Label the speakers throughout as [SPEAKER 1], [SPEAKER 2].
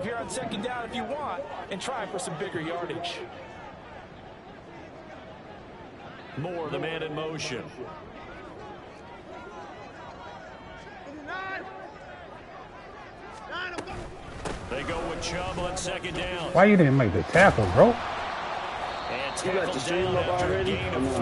[SPEAKER 1] Here on second down if you want, and try for some bigger yardage.
[SPEAKER 2] More of the man in motion. They go with Chubb on second down.
[SPEAKER 3] Why you didn't make the tackle, bro?
[SPEAKER 2] And tackled down after a gain of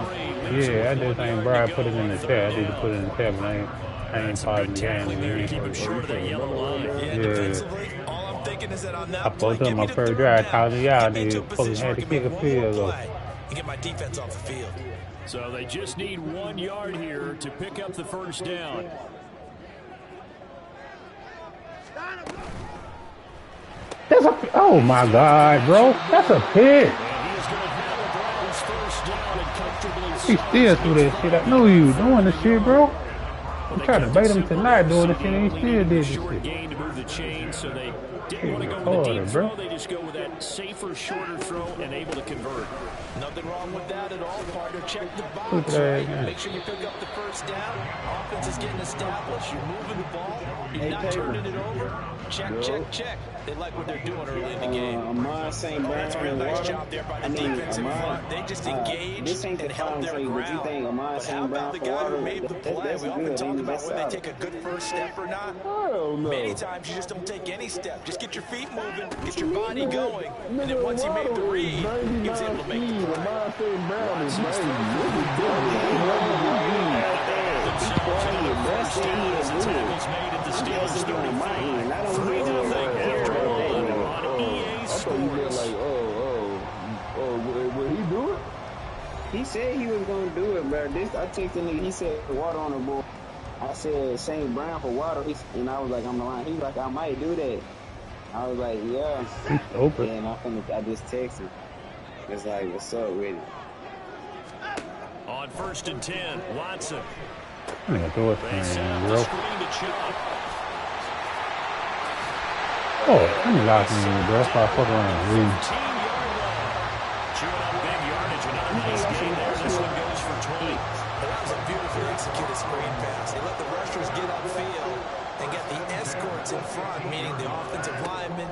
[SPEAKER 2] 3.
[SPEAKER 3] Yeah, I just ain't Brad put it in the chat. I need to put it in the chat, but I ain't
[SPEAKER 2] some good tackling there to keep him short of that yellow line.
[SPEAKER 1] Yeah. All I'm thinking is that on that
[SPEAKER 3] I posted on my first drive, called it out, and they fucking had to kick a field goal.
[SPEAKER 1] And get my defense off the field.
[SPEAKER 2] So they just need 1 yard here to pick up the first down.
[SPEAKER 3] That's a, oh my God, bro. That's a pick. He still threw that shit. I knew you doing this shit, bro. I'm trying to bait him tonight doing this shit, and he still did this shit.
[SPEAKER 2] Gain to move the chain, so they didn't want to go with the deep throw. They just go with that safer, shorter throw and able to convert.
[SPEAKER 1] Nothing wrong with that at all, partner. Check the box, right? Make sure you pick up the first down. Offense is getting established. You're moving the ball. You're not turning it over. Check, check, check. They like what they're doing early in the game.
[SPEAKER 4] That's a real nice job there by the defensive front. They just engaged and held their ground. But how about the guy who made the play? We often talk about when they take a good first step or not. Many times you just don't take any step. Just get your feet moving, get your body going, and then once he made the read, he was able to make the play. Will he do it? He said he was going to do it, bro. I texted him, he said water on the board. I said St. Brown for water, and I was like, on the line. He was like, I might do that. I was like, yeah.
[SPEAKER 3] Open.
[SPEAKER 4] And I just texted. It's like, what's up with it?
[SPEAKER 2] On 1st and 10, Watson.
[SPEAKER 3] I'm gonna throw it to him, bro. Oh, let me lock me in, bro. That's why I fuck around.
[SPEAKER 2] Chewing up big yardage. Another nice gain there. This one goes for 20.
[SPEAKER 1] That was a beautifully executed screen pass. They let the rushers get upfield and get the escorts in front, meaning the offensive linemen,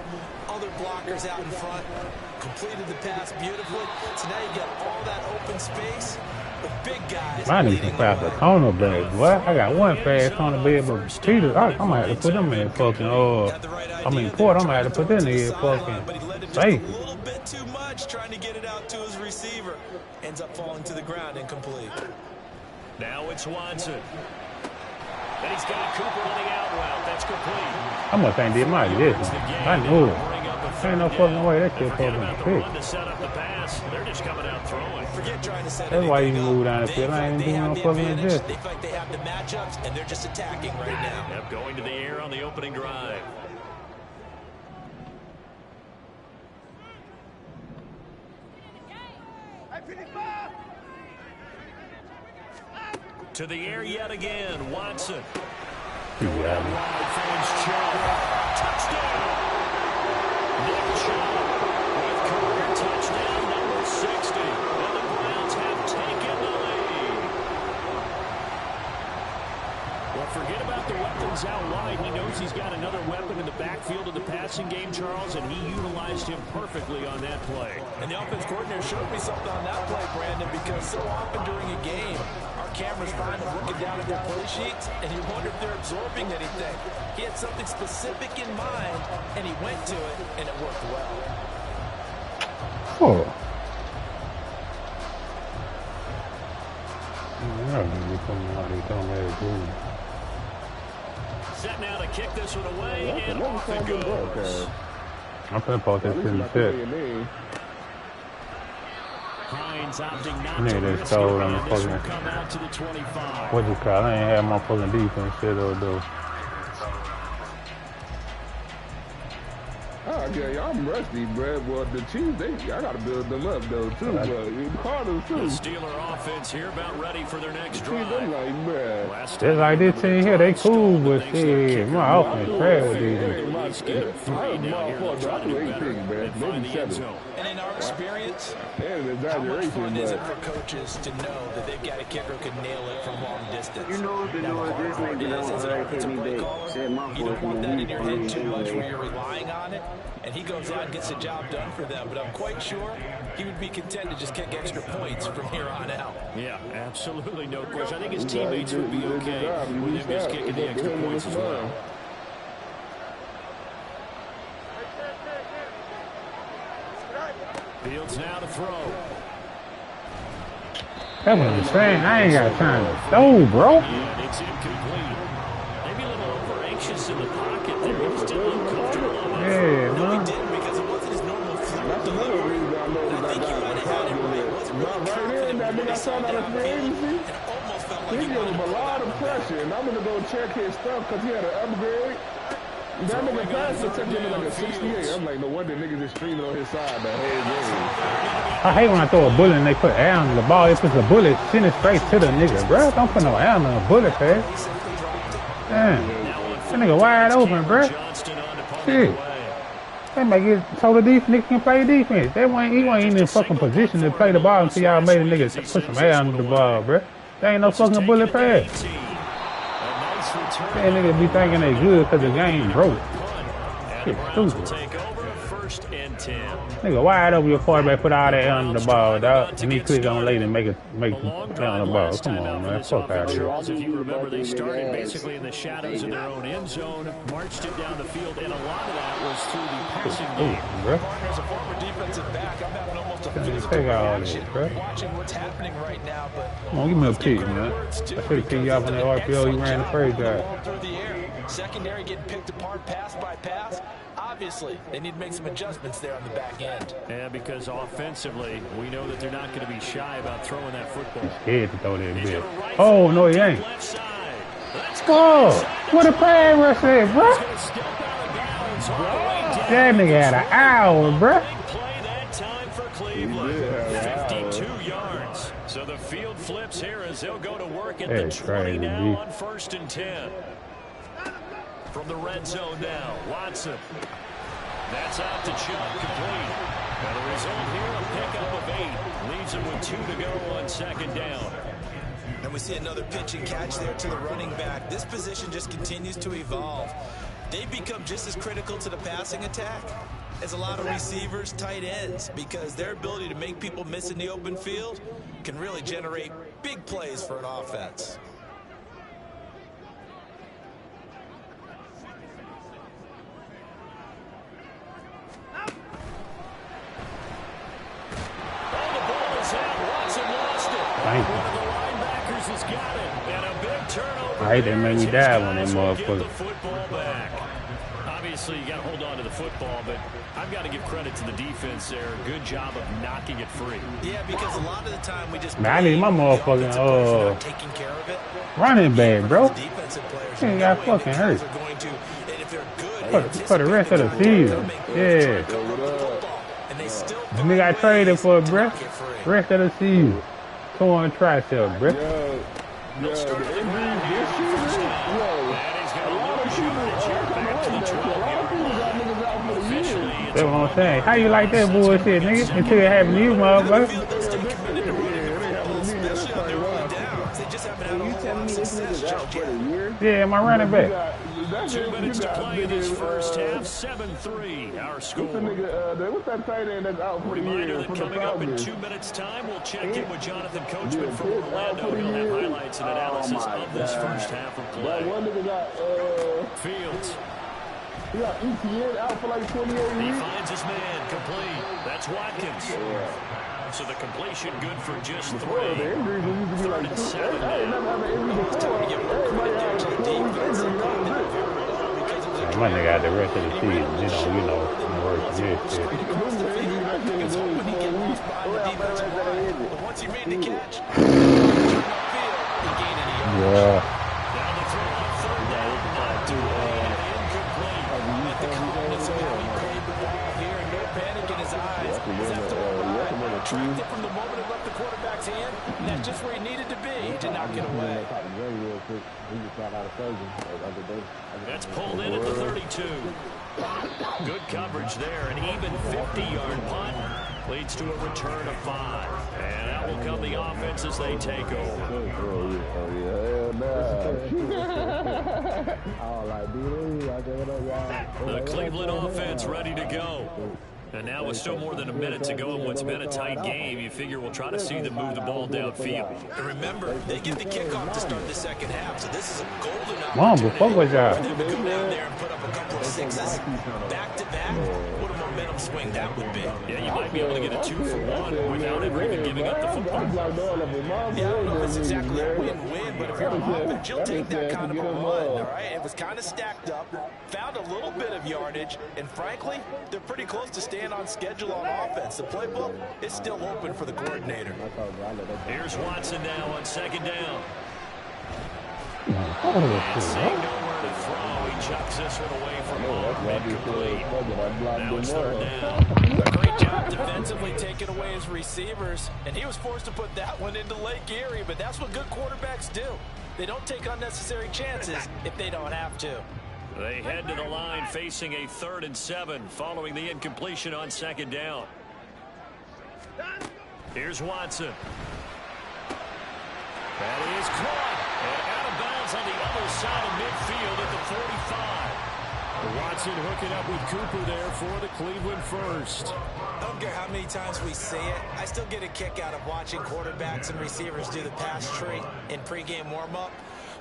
[SPEAKER 1] other blockers out in front, completed the pass beautifully. So now you got all that open space with big guys.
[SPEAKER 3] I need some faster cornerbacks, boy. I got one fast cornerback, but Peter, I'm gonna have to put him in fucking, Port, I'm gonna have to put that in fucking safe.
[SPEAKER 1] A little bit too much trying to get it out to his receiver. Ends up falling to the ground incomplete.
[SPEAKER 2] Now it's Watson. And he's got Cooper on the out route. That's complete.
[SPEAKER 3] I must ain't did my this one. I knew it. Ain't no fucking way that kid fucking pick.
[SPEAKER 2] To set up the pass. They're just coming out throwing.
[SPEAKER 1] Forget trying to set
[SPEAKER 3] That's why you move down the field. I ain't doing no fucking this.
[SPEAKER 1] They feel like they have the matchups, and they're just attacking right now.
[SPEAKER 2] Yep, going to the air on the opening drive. To the air yet again, Watson. Touchdown. Nick Chubb with career touchdown number 60. And the Browns have taken the lead. Well, forget about the weapons out wide. He knows he's got another weapon in the backfield of the passing game, Charles, and he utilized him perfectly on that play.
[SPEAKER 1] And the offense coordinator showed me something on that play, Brandon, because so often during a game, our cameras find them looking down at their play sheets, and you wonder if they're absorbing anything. He had something specific in mind, and he went to it, and it worked well.
[SPEAKER 3] Oh.
[SPEAKER 2] Set now to kick this one away, and off it goes.
[SPEAKER 3] I'm gonna post this in the set.
[SPEAKER 2] Hines opting not to risk it, and this will come out to the 25.
[SPEAKER 3] What you call? I ain't have my fucking defense shit though.
[SPEAKER 5] Oh, yeah, I'm rusty, bro. Well, the Chiefs, I got to build them up, though, too. But Cardinals, too.
[SPEAKER 2] The Steeler offense here about ready for their next drive.
[SPEAKER 5] Like, bro.
[SPEAKER 3] Just like this team here, they cool, but shit, my offense trash with these.
[SPEAKER 1] And in our experience,
[SPEAKER 5] how much
[SPEAKER 1] fun is it for coaches to know that they've got a kicker who can nail it from long distance?
[SPEAKER 4] You know what to do is this nigga don't hit me back.
[SPEAKER 1] You don't want that in your head too much where you're relying on it. and he goes out and gets the job done for them. But I'm quite sure he would be content to just kick extra points from here on out.
[SPEAKER 2] Yeah, absolutely no question. I think his teammates would be okay with him just kicking the extra points as well. Fields now to throw.
[SPEAKER 3] That was insane. I ain't got time to throw, bro.
[SPEAKER 2] Yeah, it's incomplete. Maybe a little over-anxious in the pocket there. He was still uncomfortable on that.
[SPEAKER 3] Yeah,
[SPEAKER 1] no, he didn't, because it wasn't his normal fluid delivery. I think he might have had it right. It wasn't really confident when he saw that downfield. It almost felt like
[SPEAKER 5] he
[SPEAKER 1] he
[SPEAKER 5] gave him
[SPEAKER 1] wanted
[SPEAKER 5] a
[SPEAKER 1] to
[SPEAKER 5] lot of pressure, and I'm going to go check his stuff because he had an upgrade. That nigga passed the took him like a 68. I'm like, no wonder niggas is streaming on his side the whole game.
[SPEAKER 3] I hate when I throw a bullet and they put air on the ball. If it's a bullet, send it straight to the nigga, bro. Don't put no air on a bullet pad. Damn. That nigga wide open, bro. Shit. They make it so the nigga can play defense. He wasn't even in fucking position to play the ball until y'all made a nigga put some air on the ball, bro. There ain't no fucking bullet pad. That nigga be thinking they good because the game broke. Shit, stupid. Nigga, wide over your quarterback, put all that on the ball, dog. And he click on late and make it on the ball. Come on, man. Fuck out of here.
[SPEAKER 2] If you remember, they started basically in the shadows of their own end zone, marched it down the field, and a lot of that was through the passing game.
[SPEAKER 1] As a former defensive back, I'm having almost a physical reaction watching what's happening right now. But
[SPEAKER 3] come on, give me a pick, man. I should have picked you up in the RPO. You ran the first drive.
[SPEAKER 1] Through the air. Secondary getting picked apart pass by pass. Obviously, they need to make some adjustments there on the back end.
[SPEAKER 2] Yeah, because offensively, we know that they're not going to be shy about throwing that football.
[SPEAKER 3] Scared to throw that bit. Oh, no, he ain't. Oh, what a pass rush there, bro. That nigga had an hour, bro.
[SPEAKER 2] Play that time for Cleveland. 52 yards. So the field flips here as they'll go to work at the 20 now on 1st and 10. From the red zone now, Watson. That's out to Chubb, complete. And the result here, a pickup of 8. Leaves him with 2 to go on 2nd down.
[SPEAKER 1] And we see another pitch and catch there to the running back. This position just continues to evolve. They become just as critical to the passing attack as a lot of receivers, tight ends, because their ability to make people miss in the open field can really generate big plays for an offense.
[SPEAKER 3] Thank you. I hate that made me die when that motherfucker.
[SPEAKER 2] Obviously, you got to hold on to the football, but I've got to give credit to the defense there. Good job of knocking it free.
[SPEAKER 1] Yeah, because a lot of the time we just.
[SPEAKER 3] Man, I need my motherfucking
[SPEAKER 1] taking care of it.
[SPEAKER 3] Running back, bro.
[SPEAKER 1] Defensive players
[SPEAKER 3] He got fucking hurt. For the rest of the season. Yeah. The nigga I traded for, bro. Rest of the season. Torn tricep, bro. That's what I'm saying. How you like that bullshit, nigga? Until it happened to you, motherfucker. Yeah, my running back.
[SPEAKER 2] 2 minutes to play in this first half. 7-3, our score.
[SPEAKER 5] What's that tight end that's out for the year?
[SPEAKER 2] Reminder that coming up in 2 minutes' time, we'll check in with Jonathan Coachman from Orlando. He'll have highlights and analysis of this first half of play. Fields.
[SPEAKER 5] He got ETN out for like 28 years.
[SPEAKER 2] He finds his man, complete. That's Watkins. So the completion good for just 3.
[SPEAKER 5] The injuries used to be like 2. I never had an injury before.
[SPEAKER 3] My nigga out the rest of the season, you know, work this shit.
[SPEAKER 1] Once he made the catch,
[SPEAKER 3] yeah.
[SPEAKER 1] Tracked it from the moment it left the quarterback's hand, and that's just where he needed to be. He did not get away.
[SPEAKER 2] That's pulled in at the 32. Good coverage there, an even 50-yard punt. Leads to a return of 5. And out will come the offense as they take over. The Cleveland offense ready to go. And now with still more than a minute to go in what's been a tight game, you figure we'll try to see them move the ball downfield.
[SPEAKER 1] And remember, they get the kickoff to start the second half, so this is a golden opportunity for them to come down there and put up a couple of sixes back-to-back. What a momentum swing that would be.
[SPEAKER 2] Yeah, you might be able to get a 2-for-1 without ever even giving up the football.
[SPEAKER 1] Yeah, I don't know if it's exactly a win-win, but if you're on offense, you'll take that kind of a run, all right? It was kind of stacked up, found a little bit of yardage, and frankly, they're pretty close to staying on schedule on offense. The playbook is still open for the coordinator.
[SPEAKER 2] Here's Watson now on second down.
[SPEAKER 3] And
[SPEAKER 2] seeing nowhere to throw, he chucks this one away from home, incomplete. Now it's third down.
[SPEAKER 1] A great job defensively taking away his receivers, and he was forced to put that one into Lake Erie, but that's what good quarterbacks do. They don't take unnecessary chances if they don't have to.
[SPEAKER 2] They head to the line facing a 3rd and 7 following the incompletion on second down. Here's Watson. That is caught. And out of bounds on the other side of midfield at the 45. Watson hooking up with Cooper there for the Cleveland first.
[SPEAKER 1] I don't care how many times we see it. I still get a kick out of watching quarterbacks and receivers do the pass tree in pregame warm-up.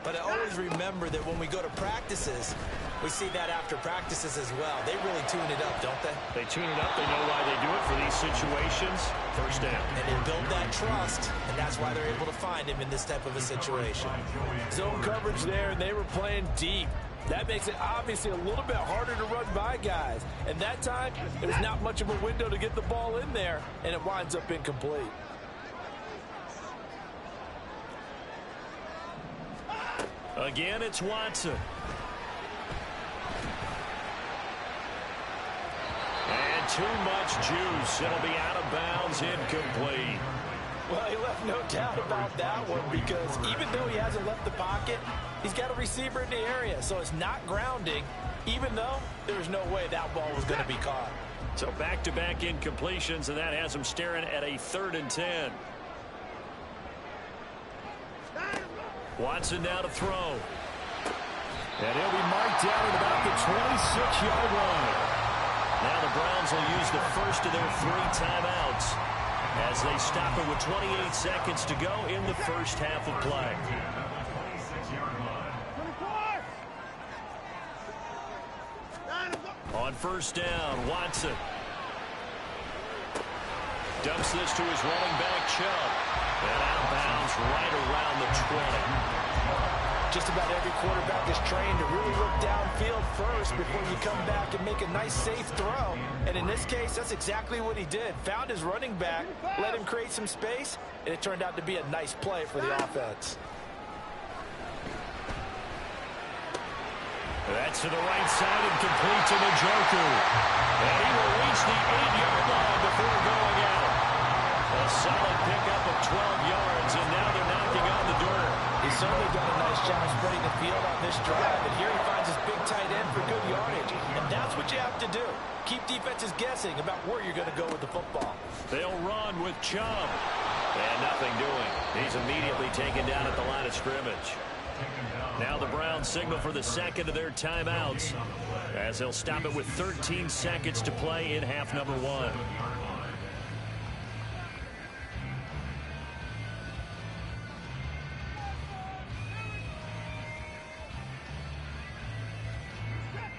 [SPEAKER 1] But I always remember that when we go to practices, we see that after practices as well. They really tune it up, don't they?
[SPEAKER 2] They tune it up. They know why they do it for these situations. First down.
[SPEAKER 1] And they build that trust, and that's why they're able to find him in this type of a situation. Zone coverage there, and they were playing deep. That makes it obviously a little bit harder to run by guys. And that time, it was not much of a window to get the ball in there, and it winds up incomplete.
[SPEAKER 2] Again, it's Watson. And too much juice. It'll be out of bounds, incomplete.
[SPEAKER 1] Well, he left no doubt about that one because even though he hasn't left the pocket, he's got a receiver in the area, so it's not grounding, even though there's no way that ball was going to be caught.
[SPEAKER 2] So back-to-back incompletions, and that has him staring at a 3rd and 10. Watson now to throw. And he'll be marked down at about the 26-yard line. Now the Browns will use the first of their 3 timeouts as they stop it with 28 seconds to go in the first half of play. On first down, Watson dumps this to his running back, Chubb. And out of bounds right around the 20.
[SPEAKER 1] Just about every quarterback is trained to really look downfield first before you come back and make a nice, safe throw. And in this case, that's exactly what he did. Found his running back, let him create some space, and it turned out to be a nice play for the offense.
[SPEAKER 2] That's to the right side and complete to the Joker. And he will reach the 8-yard line before going out. A solid pickup of 12 yards, and now they're knocking on the door.
[SPEAKER 1] He's certainly done a nice job spreading the field on this drive, and here he finds his big tight end for good yardage. And that's what you have to do. Keep defenses guessing about where you're going to go with the football.
[SPEAKER 2] They'll run with Chubb. And nothing doing. He's immediately taken down at the line of scrimmage. Now the Browns signal for the second of their timeouts as they'll stop it with 13 seconds to play in half number 1.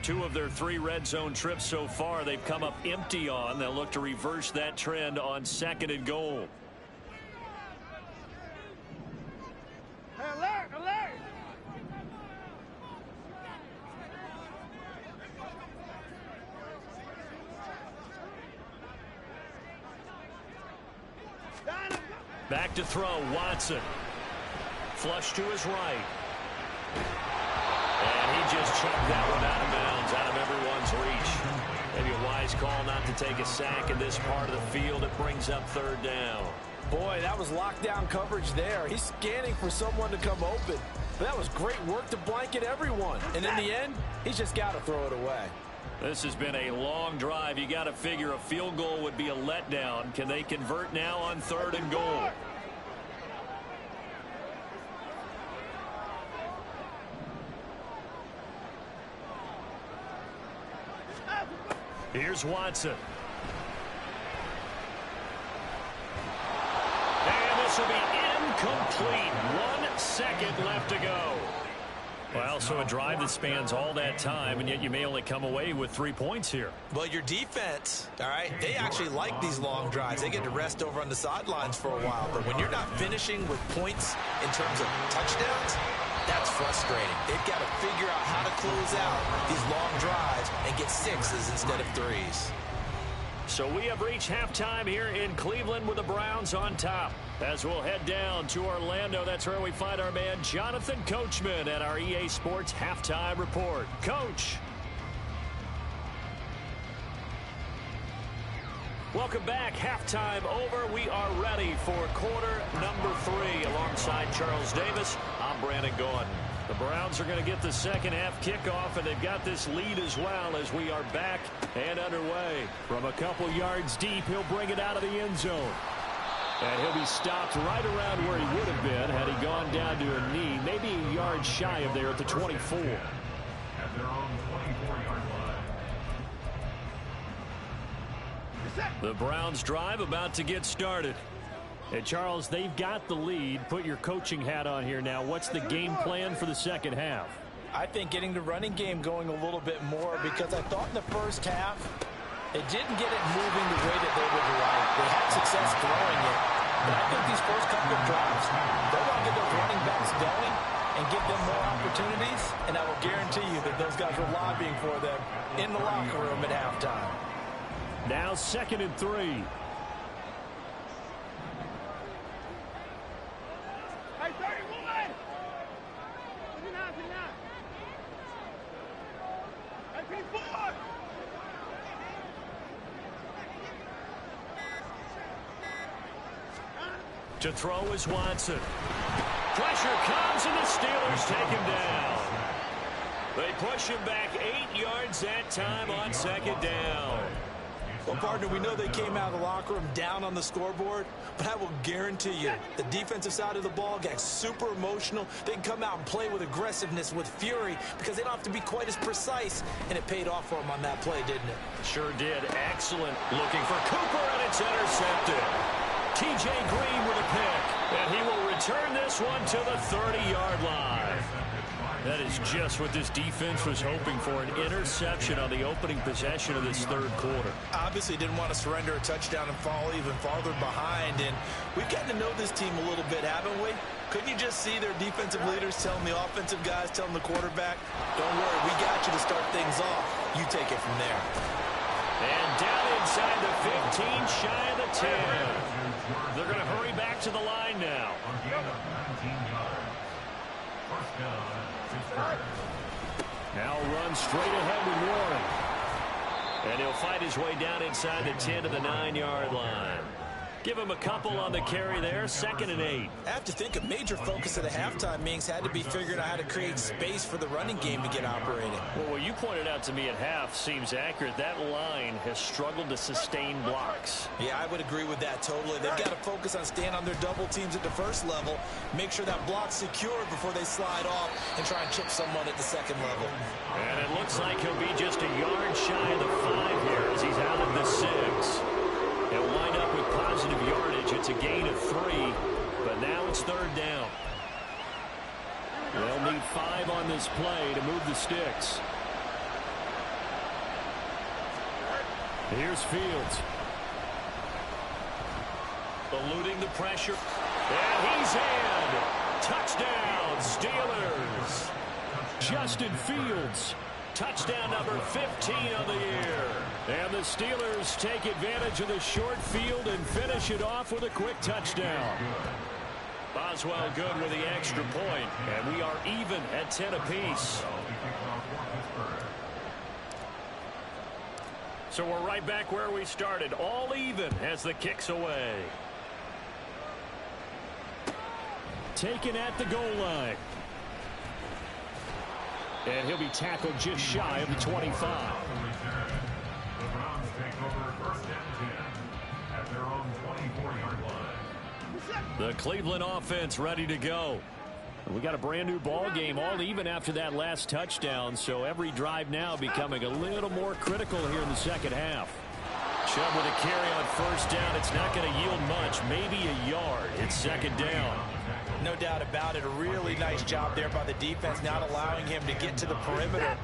[SPEAKER 2] Two of their 3 red zone trips so far they've come up empty on. They'll look to reverse that trend on 2nd and goal.
[SPEAKER 6] Alert, alert!
[SPEAKER 2] Back to throw, Watson. Flush to his right. And he just chucked that one out of bounds, out of everyone's reach. Maybe a wise call not to take a sack in this part of the field. It brings up 3rd down.
[SPEAKER 1] Boy, that was lockdown coverage there. He's scanning for someone to come open. But that was great work to blanket everyone. And in the end, he's just got to throw it away.
[SPEAKER 2] This has been a long drive. You got to figure a field goal would be a letdown. Can they convert now on 3rd and goal? Here's Watson. And this will be incomplete. 1 second left to go. Well, so a drive that spans all that time, and yet you may only come away with 3 points here.
[SPEAKER 1] Well, your defense, all right, they actually like these long drives. They get to rest over on the sidelines for a while. But when you're not finishing with points in terms of touchdowns, that's frustrating. They've got to figure out how to close out these long drives and get 6s instead of 3s.
[SPEAKER 2] So we have reached halftime here in Cleveland with the Browns on top. As we'll head down to Orlando, that's where we find our man Jonathan Coachman at our EA Sports Halftime Report. Coach. Welcome back. Halftime over. We are ready for quarter number 3. Alongside Charles Davis, I'm Brandon Gordon. The Browns are going to get the second half kickoff, and they've got this lead as well as we are back and underway. From a couple yards deep, he'll bring it out of the end zone. And he'll be stopped right around where he would have been had he gone down to a knee, maybe a yard shy of there at the 24.
[SPEAKER 6] At their own 24-yard line.
[SPEAKER 2] The Browns drive about to get started. And Charles, they've got the lead. Put your coaching hat on here now. What's the game plan for the second half?
[SPEAKER 1] I think getting the running game going a little bit more, because I thought in the first half it didn't get it moving the way that they would like. They had success throwing it, but I think these first couple of drives, they're going to get those running backs going and give them more opportunities, and I will guarantee you that those guys were lobbying for them in the locker room at halftime.
[SPEAKER 2] Now 2nd and 3. To throw is Watson. Pressure comes, and the Steelers take him down. They push him back 8 yards that time on 2nd down.
[SPEAKER 1] Well, partner, we know they came out of the locker room down on the scoreboard, but I will guarantee you the defensive side of the ball got super emotional. They can come out and play with aggressiveness, with fury, because they don't have to be quite as precise, and it paid off for them on that play, didn't it?
[SPEAKER 2] Sure did. Excellent. Looking for Cooper, and it's intercepted. T.J. Green with a pick, and he will return this one to the 30-yard line. That is just what this defense was hoping for, an interception on the opening possession of this 3rd quarter.
[SPEAKER 1] Obviously didn't want to surrender a touchdown and fall even farther behind, and we've gotten to know this team a little bit, haven't we? Couldn't you just see their defensive leaders telling the offensive guys, telling the quarterback, don't worry, we got you to start things off. You take it from there.
[SPEAKER 2] And down inside the 15, shy of the 10. They're going to hurry back to the line now. Now run straight ahead with Warren. And he'll fight his way down inside the 10 to the 9-yard line. Give him a couple on the carry there. 2nd and 8.
[SPEAKER 1] I have to think a major focus of the halftime meetings had to be figuring out how to create space for the running game to get operating.
[SPEAKER 2] Well, what you pointed out to me at half seems accurate. That line has struggled to sustain blocks.
[SPEAKER 1] Yeah, I would agree with that totally. They've got to focus on staying on their double teams at the first level, make sure that block's secure before they slide off and try and chip someone at the 2nd level.
[SPEAKER 2] And it looks like he'll be just a yard shy of the 5 here as he's out of the 6. They'll wind up with positive yardage. It's a gain of 3, but now it's 3rd down. They'll need 5 on this play to move the sticks. Here's Fields. Eluding the pressure. And he's in. Touchdown, Steelers. Justin Fields. Touchdown number 15 of the year. And the Steelers take advantage of the short field and finish it off with a quick touchdown. Boswell good with the extra point, and we are even at 10 apiece. So we're right back where we started, all even as the kick's away. Taken at the goal line. And he'll be tackled just shy of the 25. The Cleveland offense ready to go. We got a brand new ball game, all even after that last touchdown, so every drive now becoming a little more critical here in the second half. Chubb with a carry on first down. It's not going to yield much, maybe a yard. It's second down.
[SPEAKER 1] No doubt about it. A really nice job there by the defense, not allowing him to get to the perimeter.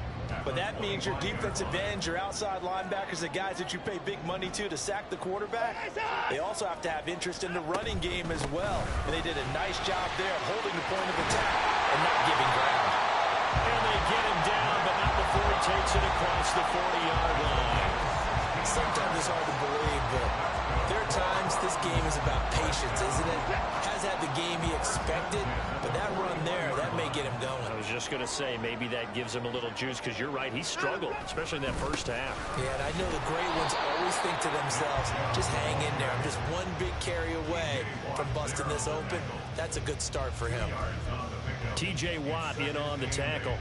[SPEAKER 1] But that means your defensive ends, your outside linebackers, the guys that you pay big money to sack the quarterback, they also have to have interest in the running game as well. And they did a nice job there of holding the point of attack and not giving ground.
[SPEAKER 2] And they get him down, but not before he takes it across the 40-yard line.
[SPEAKER 1] Sometimes it's hard to believe, but there are times this game is about patience, isn't it? Has had the game he expected, but that run there, that may get him going.
[SPEAKER 2] I was just going to say, maybe that gives him a little juice, because you're right, he struggled, especially in that first half.
[SPEAKER 1] Yeah, and I know the great ones always think to themselves, just hang in there. I'm just one big carry away from busting this open. That's a good start for him.
[SPEAKER 2] T.J. Watt in on the tackle.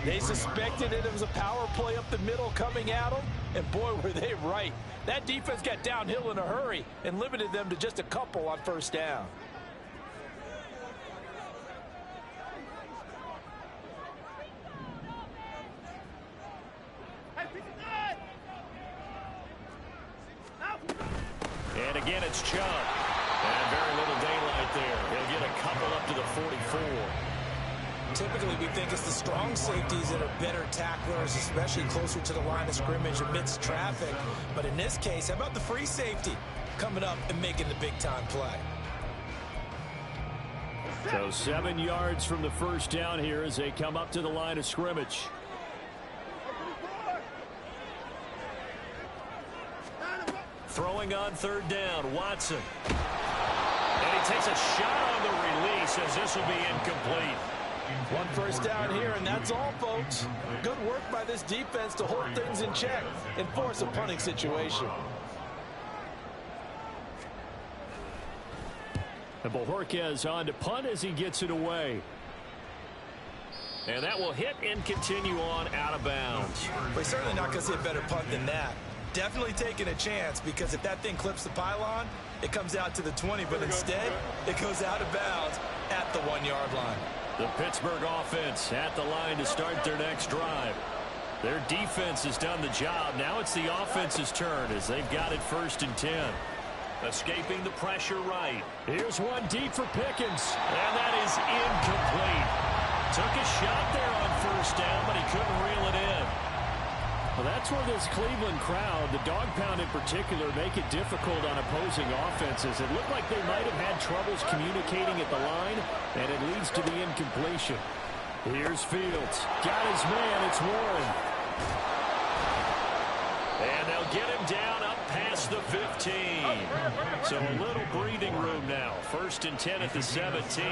[SPEAKER 1] They suspected it was a power play up the middle coming at them, and boy, were they right. That defense got downhill in a hurry and limited them to just a couple on first down.
[SPEAKER 2] And again, it's Chubb. And very little daylight there. He'll get a couple up to the 44.
[SPEAKER 1] Typically, we think it's the strong safeties that are better tacklers, especially closer to the line of scrimmage amidst traffic. But in this case, how about the free safety coming up and making the big-time play?
[SPEAKER 2] So 7 yards from the first down here as they come up to the line of scrimmage. Throwing on third down, Watson. And he takes a shot on the release as this will be incomplete.
[SPEAKER 1] One first down here, and that's all, folks. Good work by this defense to hold things in check and force a punting situation.
[SPEAKER 2] And Bojorquez on to punt as he gets it away. And that will hit and continue on out of bounds.
[SPEAKER 1] We're certainly not going to see a better punt than that. Definitely taking a chance, because if that thing clips the pylon, it comes out to the 20, but instead, it goes out of bounds at the 1-yard line.
[SPEAKER 2] The Pittsburgh offense at the line to start their next drive. Their defense has done the job. Now it's the offense's turn as they've got it 1st and 10. Escaping the pressure right. Here's one deep for Pickens, and that is incomplete. Took a shot there on first down, but he couldn't reel it in. Well, that's where this Cleveland crowd, the dog pound in particular, make it difficult on opposing offenses. It looked like they might have had troubles communicating at the line, and it leads to the incompletion. Here's Fields. Got his man. It's Warren. And they'll get him down up past the 15. So a little breathing room now. 1st and 10 at the 17.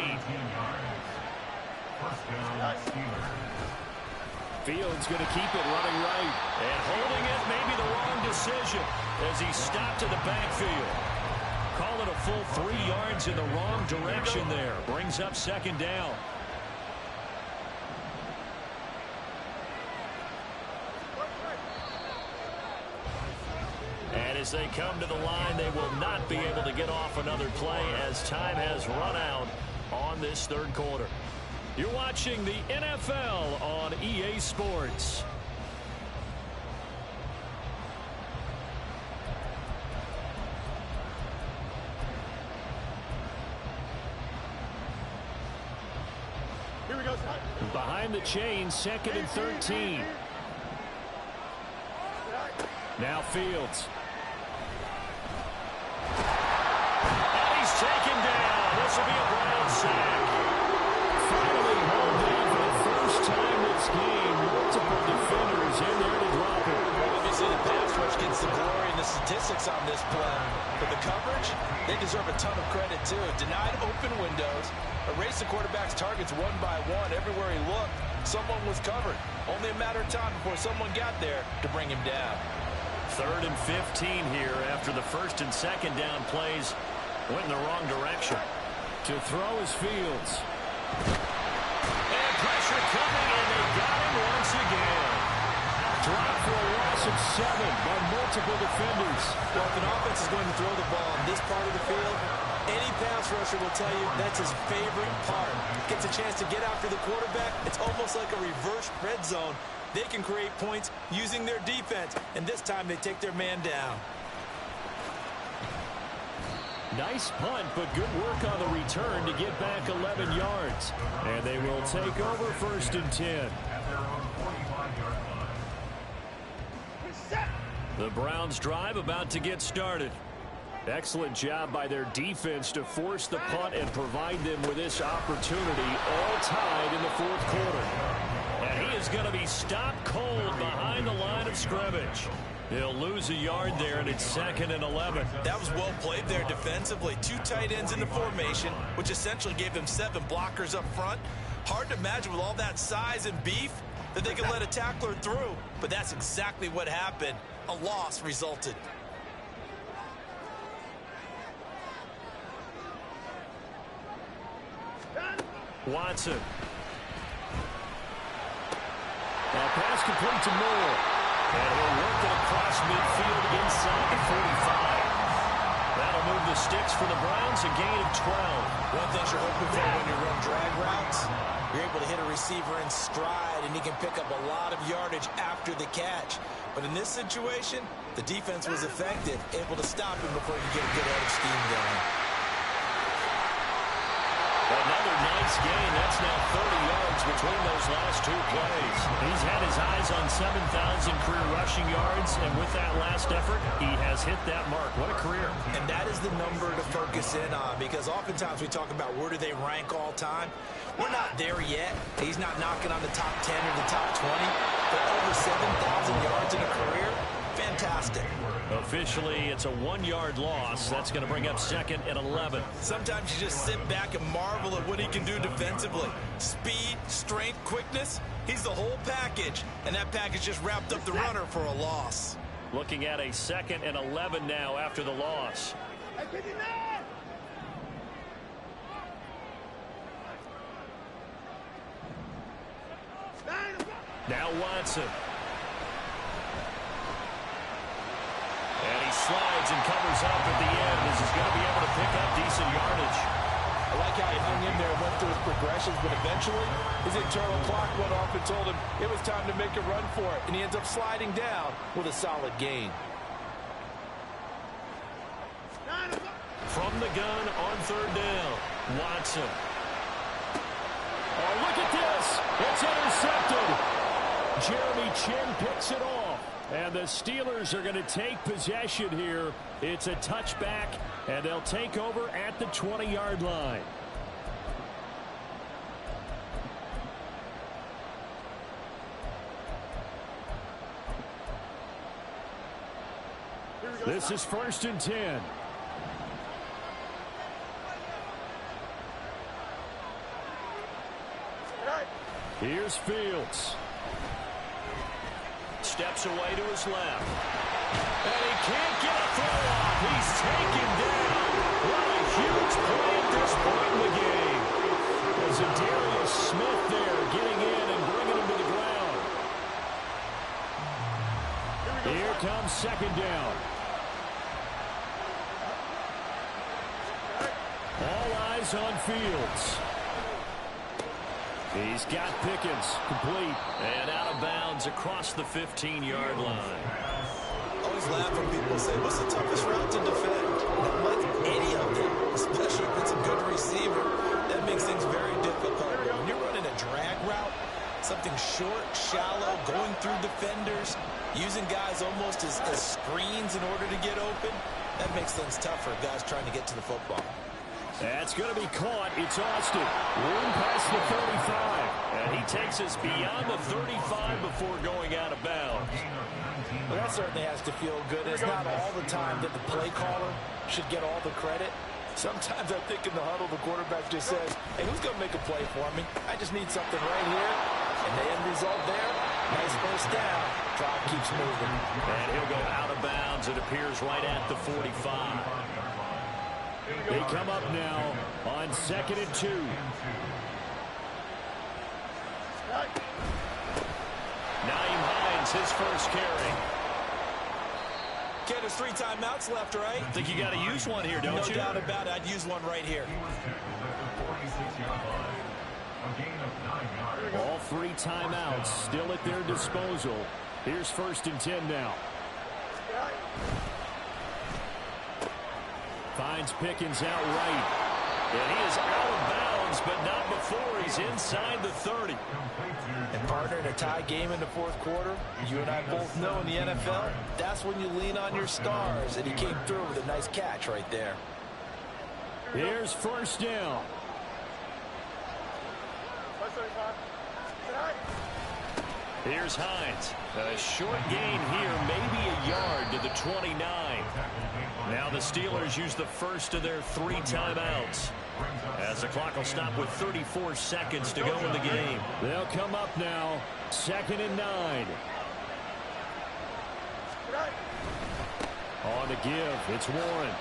[SPEAKER 2] Fields going to keep it running right. And holding it, maybe the wrong decision as he stopped to the backfield. Call it a full 3 yards in the wrong direction there. Brings up 2nd down. And as they come to the line, they will not be able to get off another play as time has run out on this 3rd quarter. You're watching the NFL on EA Sports.
[SPEAKER 6] Here we go.
[SPEAKER 2] Behind the chain, 2nd and 13. Now Fields. And he's taken down. This will be a Brown sack. Finally hauled down for the first time this game. Multiple defenders in there to drop it.
[SPEAKER 1] Obviously, the pass rush gets the glory and the statistics on this play. But the coverage, they deserve a ton of credit, too. Denied open windows, erased the quarterback's targets one by one. Everywhere he looked, someone was covered. Only a matter of time before someone got there to bring him down.
[SPEAKER 2] 3rd and 15 here after the 1st and 2nd down plays went in the wrong direction. To throw is Fields. And pressure coming, and they got him once again. Drop for a loss loss of 7 by multiple defenders.
[SPEAKER 1] Well, if an offense is going to throw the ball on this part of the field, any pass rusher will tell you that's his favorite part. Gets a chance to get after the quarterback. It's almost like a reverse red zone. They can create points using their defense, and this time they take their man down.
[SPEAKER 2] Nice punt, but good work on the return to get back 11 yards. And they will take over 1st and 10. The Browns drive about to get started. Excellent job by their defense to force the punt and provide them with this opportunity, all tied in the 4th quarter. And he is going to be stopped cold behind the line of scrimmage. He'll lose a yard there, and it's 2nd and 11.
[SPEAKER 1] That was well played there defensively. 2 tight ends in the formation, which essentially gave them 7 blockers up front. Hard to imagine with all that size and beef that they could let a tackler through. But that's exactly what happened. A loss resulted.
[SPEAKER 2] Watson. Now pass complete to Moore. And he'll work it across midfield inside the 45. That'll move the sticks for the Browns, a gain of 12.
[SPEAKER 1] One thing you're hoping for when you run drag routes, you're able to hit a receiver in stride, and he can pick up a lot of yardage after the catch. But in this situation, the defense was effective, able to stop him before he could get a good head of steam going.
[SPEAKER 2] Another nice gain. That's now 30 yards between those last 2 plays. He's had his eyes on 7,000 career rushing yards, and with that last effort, he has hit that mark. What a career.
[SPEAKER 1] And that is the number to focus in on, because oftentimes we talk about where do they rank all time. We're not there yet. He's not knocking on the top 10 or the top 20, but over 7,000 yards in a career, fantastic.
[SPEAKER 2] Officially, it's a 1-yard loss. That's going to bring up 2nd and 11.
[SPEAKER 1] Sometimes you just sit back and marvel at what he can do defensively. Speed, strength, quickness, he's the whole package. And that package just wrapped up the runner for a loss.
[SPEAKER 2] Looking at a 2nd and 11 now after the loss. Now Watson. And he slides and covers up at the end as he's going to be able to pick up decent yardage.
[SPEAKER 1] I like how he hung in there and went through his progressions, but eventually his internal clock went off and told him it was time to make a run for it, and he ends up sliding down with a solid gain.
[SPEAKER 2] From the gun on 3rd down, Watson. Oh, look at this. It's intercepted. Jeremy Chin picks it off. And the Steelers are going to take possession here. It's a touchback, and they'll take over at the 20-yard line. This is 1st and 10. Here's Fields. Steps away to his left. And he can't get a throw off. He's taken down. What a huge play at this point in the game. There's a Darius Smith there getting in and bringing him to the ground. Here comes 2nd down. All eyes on Fields. He's got Pickens, complete, and out of bounds across the 15-yard line.
[SPEAKER 1] I always laugh when people say, what's the toughest route to defend? Not like any of them, especially if it's a good receiver. That makes things very difficult. When you're running a drag route, something short, shallow, going through defenders, using guys almost as screens in order to get open, that makes things tough for guys trying to get to the football.
[SPEAKER 2] That's going to be caught. It's Austin. Room past the 35. And he takes us beyond the 35 before going out of bounds.
[SPEAKER 1] Well, that certainly has to feel good. It's not all the time that the play caller should get all the credit. Sometimes I think in the huddle, the quarterback just says, hey, who's going to make a play for me? I just need something right here. And the end result there, nice first down. Drive keeps moving.
[SPEAKER 2] And he'll go out of bounds. It appears right at the 45. They come up now on 2nd and 2. Nyheim Hines, his first carry.
[SPEAKER 1] Ken, there's 3 timeouts left, right?
[SPEAKER 2] I think you got to use one here, don't you?
[SPEAKER 1] No doubt about it. I'd use one right here.
[SPEAKER 2] All 3 timeouts still at their disposal. Here's 1st and 10 now. Finds Pickens out right. And he is out of bounds, but not before he's inside the 30.
[SPEAKER 1] And partner, in a tie game in the 4th quarter, you and I both know in the NFL, that's when you lean on your stars. And he came through with a nice catch right there.
[SPEAKER 2] Here's 1st down. Here's Hines. A short gain here, maybe a yard to the 29. Now the Steelers use the first of their 3 timeouts, as the clock will stop with 34 seconds to go in the game. They'll come up now, 2nd and 9. On the give, it's Warren.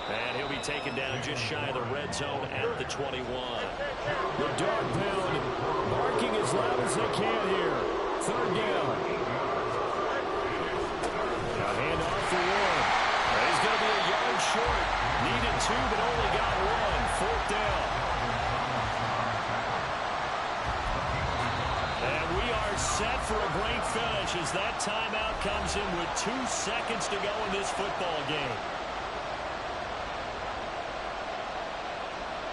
[SPEAKER 2] And he'll be taken down just shy of the red zone at the 21. The dog pound barking as loud as they can here. 3rd down. Now hand off for Warren. He's going to be a yard short. Needed 2, but only got 1. 4th down. And we are set for a great finish as that timeout comes in with 2 seconds to go in this football game.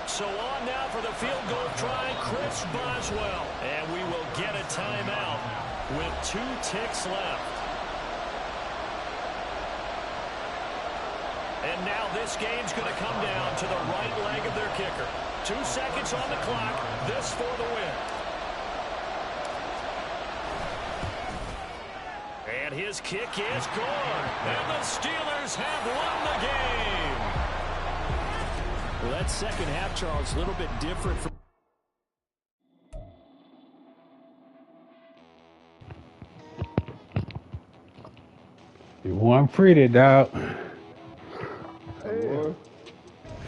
[SPEAKER 2] So on now for the field goal try, Chris Boswell. And we will get a timeout with 2 ticks left. And now this game's going to come down to the right leg of their kicker. 2 seconds on the clock. This for the win. And his kick is good. And the Steelers have won the game. Well, that second half, Charles, a little bit different from...
[SPEAKER 3] You want pretty, dog.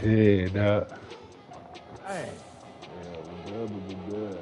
[SPEAKER 3] Yeah, dog.
[SPEAKER 5] Hey. Yeah, good.